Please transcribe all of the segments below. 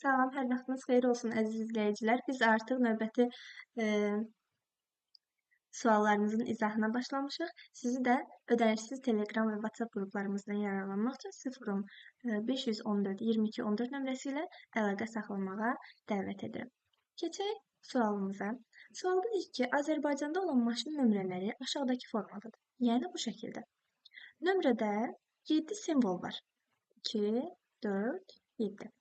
Salam, hər vaxtınız xeyir olsun əziz izləyicilər. Biz artıq növbəti suallarımızın izahına başlamışıq. Sizi də ödənişsiz Telegram və WhatsApp qruplarımızdan yararlanmaq üçün 0514 22 14 nömrəsi ilə əlaqə saxlamağa dəvət edirəm. Keçək sualımıza. Sualda deyir ki, Azərbaycanda olan maşın nömrələri aşağıdakı formadadır. Yəni bu şəkildə. Nömrədə 7 simvol var. 2, 4, 7.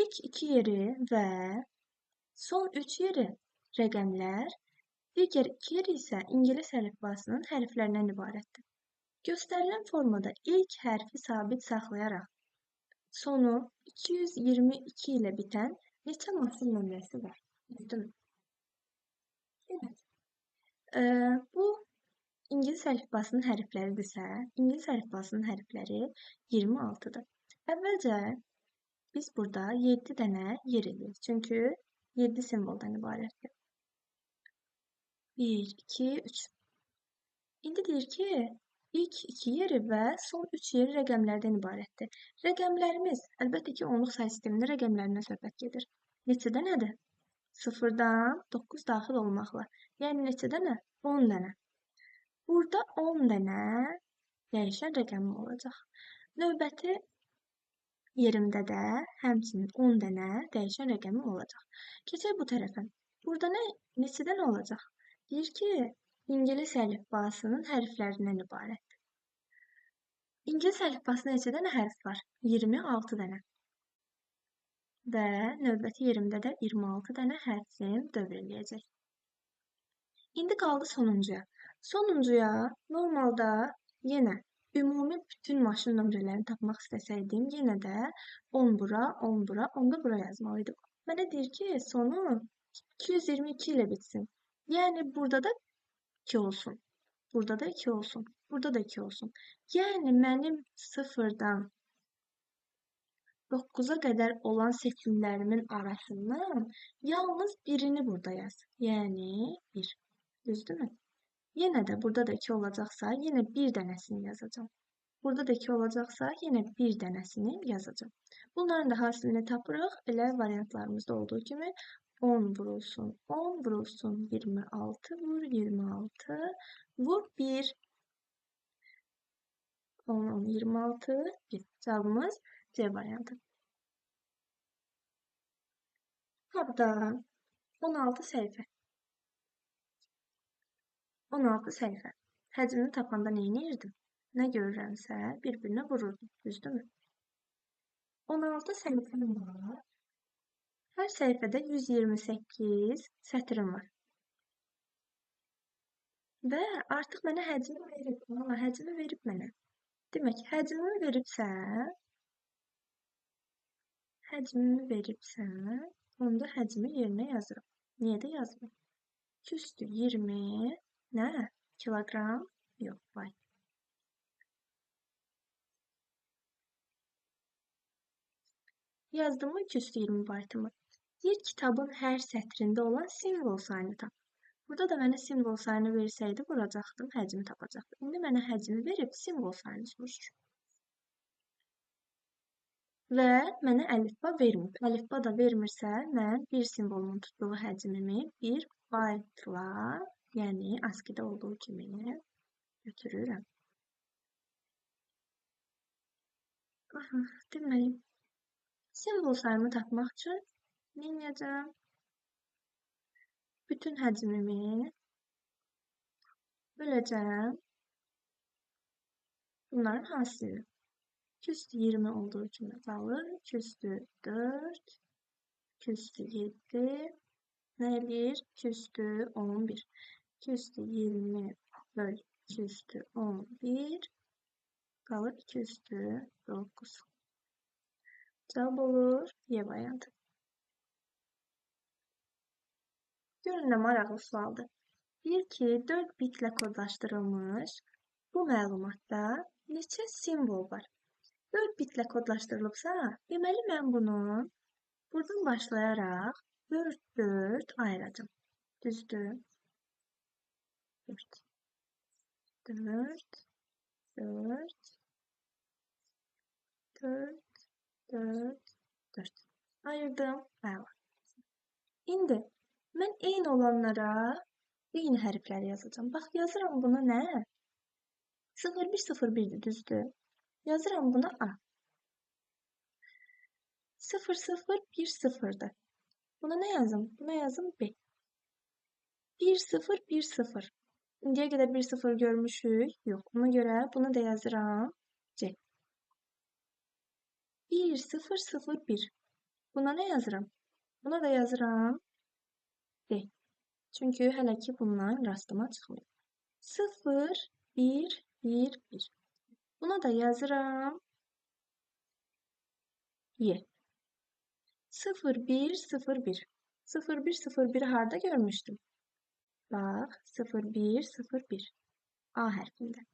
İlk 2 yeri və son 3 yeri rəqəmlər, digər 2 yeri isə ingilis əlifbasının hərflərindən ibarətdir. Göstərilən formada ilk hərfi sabit saxlayaraq sonu 222 ilə bitən neçə maşın nömrəsi var? Düzdürmü? Evet. Bu İngilis əlifbasının hərfləridirsə, İngilis əlifbasının hərfləri 26-dır. Əvvəlcə biz burada 7 dənə yer edirik. Çünki 7 simvoldan ibarətdir. 1, 2, 3. İndi deyir ki, ilk 2 yeri və son 3 yeri rəqəmlərdən ibarətdir. Rəqəmlərimiz, əlbəttə ki, onluq say sisteminin rəqəmlərindən söhbət gedir. Neçə dənədir? 0-dan 9 daxil olmaqla. Yəni neçə dənə? 10 dənə. Burada 10 dənə dəyişən rəqəmim olacaq. Növbəti yerimdə də həmçinin 10 dənə dəyişən rəqəmim olacaq. Keçək bu tərəfə. Burada neçə dənə olacaq? Deyir ki, İngilis əlifbasının hərflərindən ibarətdir. İngilis əlifbasında neçə dənə hərf var? 26 dənə. Və növbəti yerimdə də 26 dənə hərfim dövr eləyəcək. İndi qaldı sonuncuya. Sonuncuya normalda yenə ümumi bütün maşın nömrələrini tapmaq istəsəydim, yenə də 10 bura, 10 bura, 10 da bura yazmalıydım. Mənə deyir ki, sonu 222 ilə bitsin. Yəni burada da 2 olsun. Burada da 2 olsun. Burada da 2 olsun. Yəni mənim 0-dan 9-a qədər olan seçimlərimin arasından yalnız birini burada yaz. Yəni 1. Düzdürmü? Yenə də burada da 2 olacaqsa, yenə bir dənəsini yazacağım. Burada da 2 olacaqsa, yenə bir dənəsini yazacağım. Bunların da hasilini tapırıq. Elə variantlarımızda olduğu kimi 10 vurulsun, 10 vurulsun, 26 vur, 26 vur, 1. 10, 26, 1. Cavabımız C variantı. Hatta 16 səhifə. 16 səhifə. Həcmini tapanda nə edirdim? Nə görürəmsə, bir-birinə vururdum. Düzdürmü? 16 səhifəm var. Hər səhifədə 128 sətrim var. Və artıq mənə həcmi verib. Həcmi verib mənə. Demək, həcmimi veribsə, onda həcmi yerinə yazıram. Niyə də yazmıram? 2 üstü 20 nə? Kiloqram? Yox, bayt. Yazdım mı 2 üstü 20 baytımı? Deyir kitabın hər sətrində olan simvol sayını tap. Burada da mənə simvol sayını versəydi, vuracaqdım, həcmi tapacaqdım. İndi mənə həcmi verib simvol sayını soruşur. Və mənə əlifba vermir. Əlifba da vermirsə, mən bir simvolun tutduğu həcmimi bir baytla, yəni ASCII-də olduğu kimi götürürəm. Deməli, simvol sayımı tapmaq üçün nə edəcəm? Bütün həcmimi böləcəm bunların hasilini. 2 üstü 20 olduğu kimi qalır. 2 üstü 4, 2 üstü 7, nə eləyir? 2 üstü 11. 2 üstü 20 böl 2 üstü 11 qalır 2 üstü 9. Cavab olur Y variantı. Görün nə maraqlı sualdır. Deyir ki, 4 bitlə kodlaşdırılmış bu məlumatda neçə simvol var? 4 bitlə kodlaşdırılıbsa, deməli mən bunu buradan başlayaraq 4 ayıracağım. Düzdür? 4, 4, 4, 4, 4, 4. Ayırdım. Əla. İndi mən eyni olanlara eyni hərfləri yazacağam. Bax, yazıram buna nə? 0101-dir, düzdür? Yazıram buna A. 0010'dur. Buna nə yazım? Buna yazım B. 1010. İndiyə qədər 1-0 görmüşük. Yox. Ona görə bunu da yazıram C. 1001. Buna nə yazıram? Buna da yazıram D. Çünki hələ ki bundan rastıma çıxmıyor. 0, 1, 1, 1. Buna da yazıram Y. 0, 1, 0, 1. 0, 1, 0, 1'i harda görmüşdüm? Bax, 0, 1, 0, 1. A hərfində.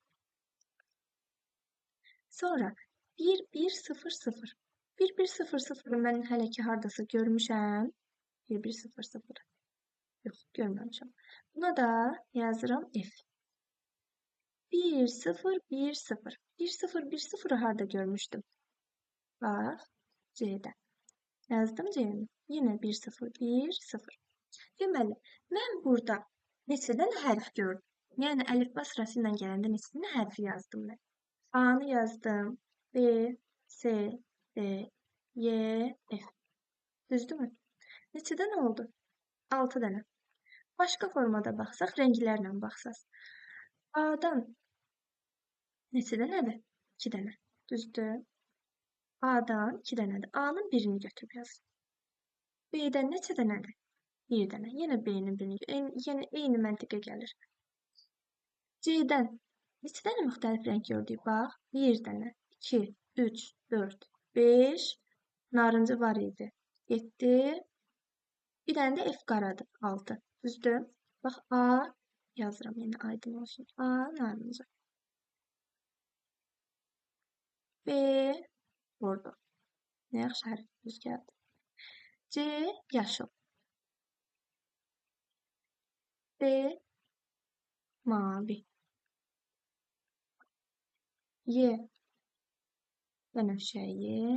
Sonra 1, 1, 0, 0. 1, 1, 0, 0'ı mən hələ ki hardasa görmüşəm. 1, 1, 0, 0. Yox, görməmişəm. Buna da yazıram F. 1, 0, 1, 0. 1, 0, 1, 0'ı harda görmüşdüm? Bax, C'də. Yazdım C'ni. Yine 1, 0, 1, 0. Deməli, mən burada neçədən hərf gördüm? Yəni, əlifba sırası ilə gələndə neçədən hərfi yazdım mən? A-nı yazdım. B, C, D, Y, F. Düzdürmü? Neçədən oldu? 6 dənə. Başqa formada baxsaq, rənglərlə baxsaq. A-dan neçə dənədir? 2 dənə. Düzdür? A-dan 2 dənədir. A-nın birini götürüb yazın. B-dən neçə dənədir? 1 dənə. Yenə B-nin birini, yəni eyni məntiqə gəlir. C-dən neçə dənə müxtəlif rəng gördük? Bax, 1 dənə, 2, 3, 4, 5, narıncı var idi. 7, bir dənə də F qaradır, 6. Düzdür? Bax, A yazıram, yəni aydın olsun. A narıncı. B bordo. Nə yaxşı hərf düz gəldi. C yaşıl. B mavi. Y bənövşəyi.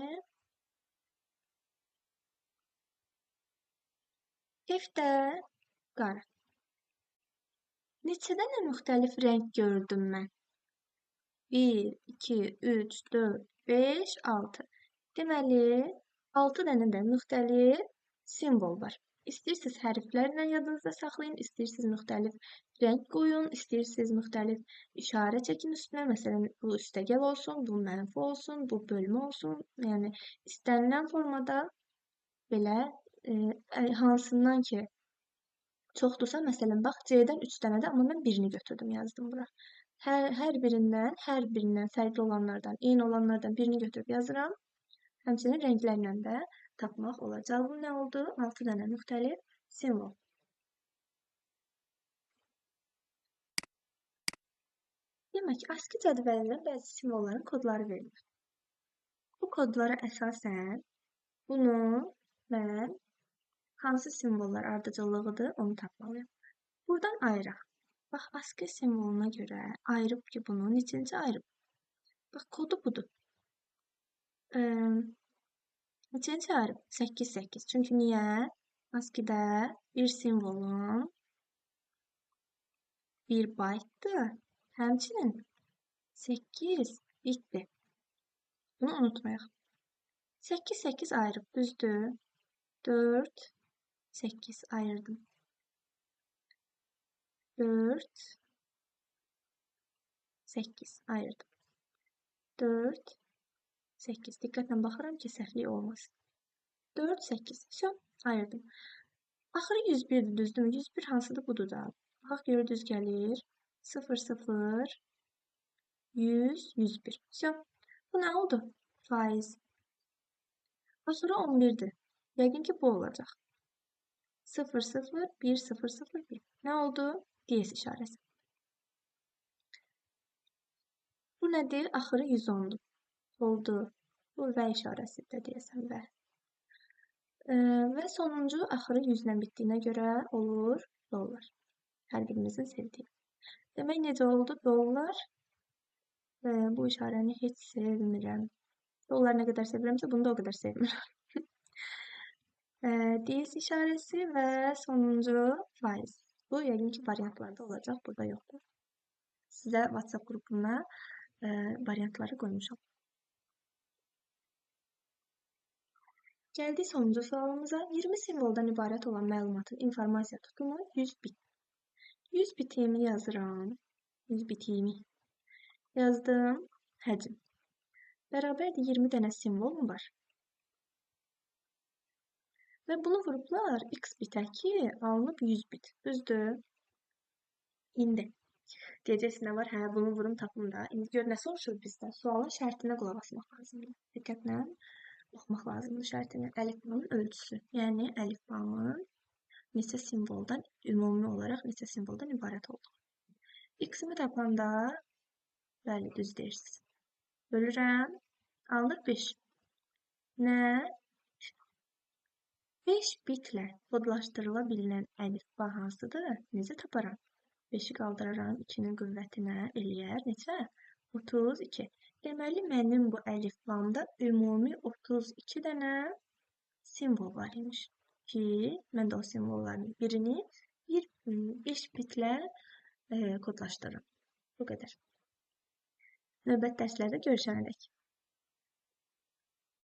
F də qara. Neçə dənə müxtəlif rəng gördüm mən? 1, 2, 3, 4, 5, 6. Deməli, 6 dənə də müxtəlif simvol var. İstəyirsiniz hərflərlə yadınızda saxlayın, istəyirsiniz müxtəlif rəng qoyun, istəyirsiniz müxtəlif işarə çəkin üstünə. Məsələn, bu üstəgəl olsun, bu mənfi olsun, bu bölmə olsun. Yəni, istənilən formada belə hansından ki çoxdursa, məsələn, bax, C-dən 3 dənədir, amma mən birini götürdüm, yazdım bura. Hər birindən fərqli olanlardan, eyni olanlardan birini götürüb yazıram. Həmçinin rənglərlə də tapmaq olar. Cavabım nə oldu? 6 dənə müxtəlif simvol. Demək, ASCII cədvəlində bəzi simvolların kodları verilir. Bu kodlara əsasən bunu mən hansı simvollar ardıcıllığıdır, onu tapmalıyım. Buradan ayıraq. Bax, ASCII simvoluna görə ayırıb ki, bunu neçinci ayırıb? Bax, kodu budur. Neçinci ayırıb? 8, 8. Çünki niyə? ASCII-də bir simvolun 1 baytdır. Həmçinin 8 bitdir. Bunu unutmayaq. 8, 8 ayırıb, düzdür? 4, 8 ayırdım. 4, 8 ayırdım. 4, 8. Diqqətlə baxıram ki, səhvlik olmasın. 4, 8. Всё, ayırdım. Axırı 101-dir, düzdürmü? 101 hansıdır? Budur da. Baxaq, görə düz gəlir. 0, 0, 100, 101. Всё. Bu nə oldu? Faiz. Axırı 11-dir. Yəqin ki, bu olacaq. 0, 0, 1, 0, 0, 1. Nə oldu? DS işarəsi. Bu nədir? Axırı 110-dur. Oldu. Bu və işarəsidir deyəsən və. Və sonuncu axırı 100-lə bitdiyinə görə olur dollar. Hər birimizin sevdiyi. Demək, necə oldu? Dollar. Bu işarəni heç sevmirəm. Dollar nə qədər sevirəmsə, bunu da o qədər sevmirəm. Diyez işarəsi və sonuncu faiz. Bu yəqin ki, variantlarda olacaq, burada yoxdur. Sizə WhatsApp qrupuna variantları qoymuşam. Gəldik sonuncu sualımıza. 20 simvoldan ibarət olan məlumatın informasiya tutumu 100 bit. 100 bitimi yazıram. 100 bitimi yazdım. Həcm. Bərabərdir 20 dənə simvolum var. Və bunu vurublar x bitə ki, alınıb 100 bit. Düzdür? İndi. Deyəcəksin nə var? Hə, bunu vurum tapım da. İndi gör nə soruşur bizdə? Sualın şərtinə qulaq asmaq lazımdır. Diqqətlə oxumaq lazımdır şərtini. Əlifbanın ölçüsü. Yəni əlifbanın neçə simvoldan, ümumi olaraq neçə simvoldan ibarət olduğu. X-imi tapanda, bəli, düz deyirsiniz. Bölürəm, alınır 5. Nə? 5 bitlə kodlaşdırıla bilinən əlifba hansıdır? Necə taparam? 5-i qaldıraram 2-nin qüvvətinə eləyər neçə? 32. Deməli, mənim bu əlifbamda ümumi 32 dənə simvol var imiş ki, mən də o simvolların birini 5 bitlə kodlaşdırırım. Bu qədər. Növbəti dərslərdə görüşənədək.